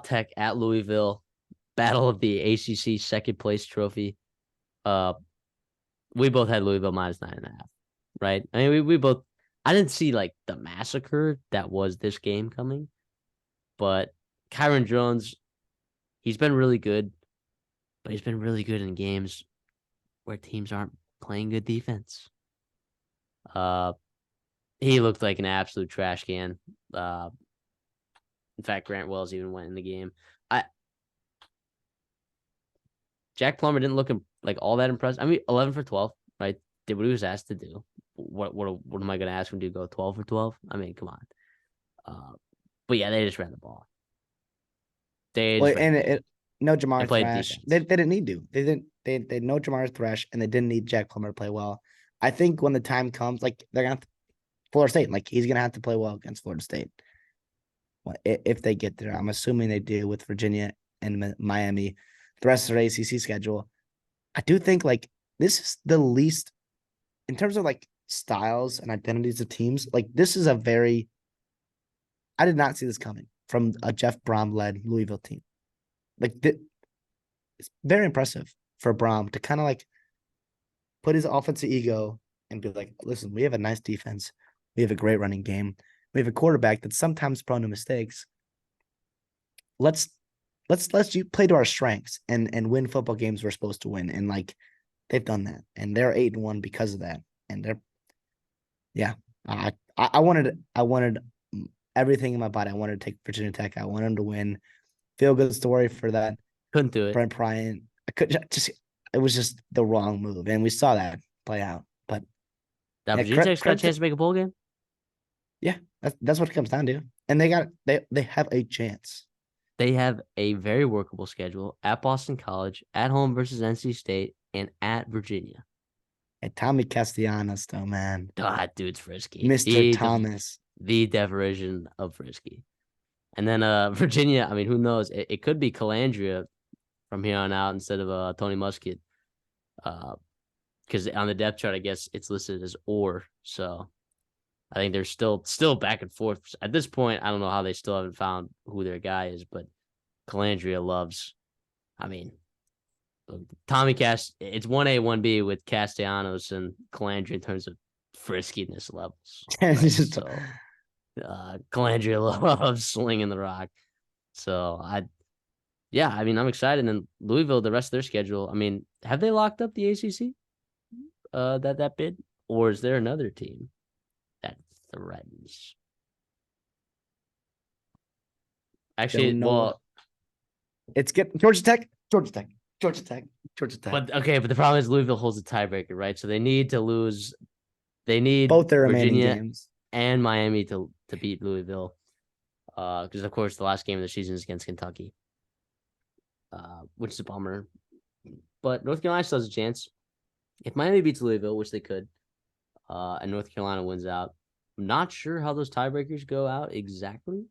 Tech at Louisville, battle of the ACC second place trophy. Uh, we both had Louisville minus 9.5, right? I mean, we both. I didn't see like the massacre that was this game coming, but Kyron Jones, he's been really good, but he's been really good in games where teams aren't playing good defense. Uh, he looked like an absolute trash can. In fact, Grant Wells even went in the game. I Jack Plummer didn't look like all that impressed. I mean, 11 for 12, right? Did what he was asked to do. What am I going to ask him to go 12 for 12? I mean, come on. But yeah, they just ran the ball. They Well, just ran and the ball no and Jamar played Thrash. They defense. didn't need to. They no Jamar Thrash, and they didn't need Jack Plummer to play well. I think when the time comes, like they're gonna have to, Florida State, like he's gonna have to play well against Florida State. If they get there, I'm assuming they do with Virginia and Miami, the rest of their ACC schedule. I do think like this is the least in terms of like styles and identities of teams. Like this is a very I did not see this coming from a Jeff Brom led Louisville team. Like it's very impressive for Brom to kind of like put his offensive ego and be like, listen, we have a nice defense. We have a great running game. We have a quarterback that's sometimes prone to mistakes. Let's you play to our strengths and win football games we're supposed to win. And like they've done that. And they're 8-1 because of that. And they're yeah. I wanted everything in my body. I wanted to take Virginia Tech. I wanted them to win. Feel good story for that. Couldn't do it. Brent Bryant. I could just it was just the wrong move. And we saw that play out. But Now, yeah, Virginia Tech's got a credit chance to make a bowl game. yeah, that's what it comes down to. And they have a chance. They have a very workable schedule at Boston College, at home versus NC State, and at Virginia. And Tommy Castellanos, though, man. God, dude's frisky. Mr. Thomas. The definition of frisky. And then Virginia, I mean, who knows? It could be Calandria from here on out instead of Tony Muskett. Because on the depth chart, I guess it's listed as or. So I think they're still back and forth. At this point, I don't know how they still haven't found who their guy is, but Calandria loves. I mean, Tommy Cast. It's 1A, 1B with Castellanos and Calandria in terms of friskiness levels. Right? Just, So Calandria loves slinging the rock. So yeah, I mean, I'm excited. And Louisville, the rest of their schedule. I mean, have they locked up the ACC? That bid, or is there another team that threatens? Actually, don't know what. well, It's get Georgia Tech, Georgia Tech, Georgia Tech, Georgia Tech. but okay, but the problem is Louisville holds a tiebreaker, right? So they need to lose. They need Both their remaining Virginia games. and Miami to beat Louisville. Because of course the last game of the season is against Kentucky, which is a bummer. But North Carolina still has a chance. If Miami beats Louisville, which they could, and North Carolina wins out, I'm not sure how those tiebreakers go out exactly.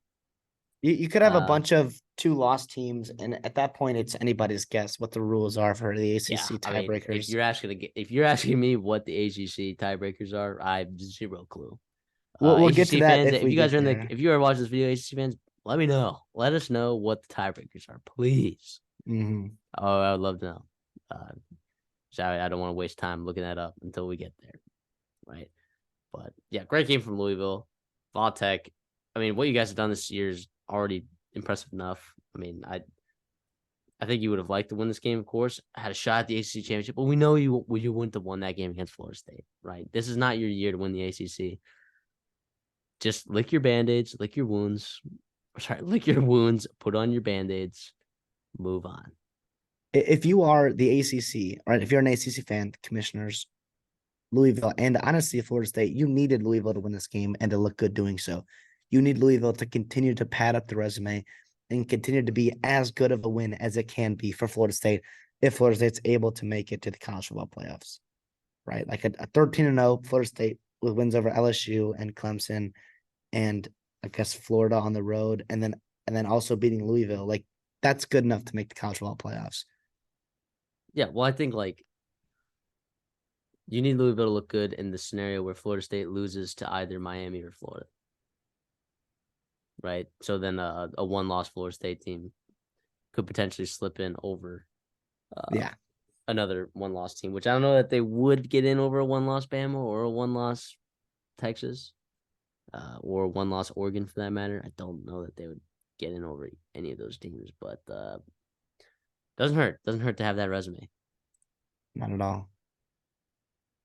You could have a bunch of 2-loss teams, and at that point, it's anybody's guess what the rules are for the ACC I mean, tiebreakers. if you're asking me what the ACC tiebreakers are, I have zero clue. We'll get to ACC that fans, if if we you guys get are there. if you are watching this video, ACC fans, let me know. Let us know what the tiebreakers are, please. Mm-hmm. Oh, I would love to know. Sorry, I don't want to waste time looking that up until we get there, right? But yeah, great game from Louisville, Tech. I mean, what you guys have done this year is already impressive enough. I mean, I think you would have liked to win this game, of course. I had a shot at the ACC championship, but we know you wouldn't have won that game against Florida State, right? This is not your year to win the ACC. Just lick your band-aids, lick your wounds. Sorry, lick your wounds, put on your band-aids, move on. If you are the ACC, right? If you're an ACC fan, commissioners, Louisville, and honestly, Florida State, you needed Louisville to win this game and to look good doing so. You need Louisville to continue to pad up the resume and continue to be as good of a win as it can be for Florida State if Florida State's able to make it to the college football playoffs, right? Like a 13-0 Florida State with wins over LSU and Clemson and I guess Florida on the road and then also beating Louisville. Like that's good enough to make the college football playoffs. Yeah, well, I think like you need Louisville to look good in the scenario where Florida State loses to either Miami or Florida. right? So then a one-loss Florida State team could potentially slip in over Yeah. another one-loss team, which I don't know that they would get in over a one-loss Bama or a one-loss Texas, or a one-loss Oregon for that matter. I don't know that they would get in over any of those teams, but doesn't hurt. Doesn't hurt to have that resume. Not at all.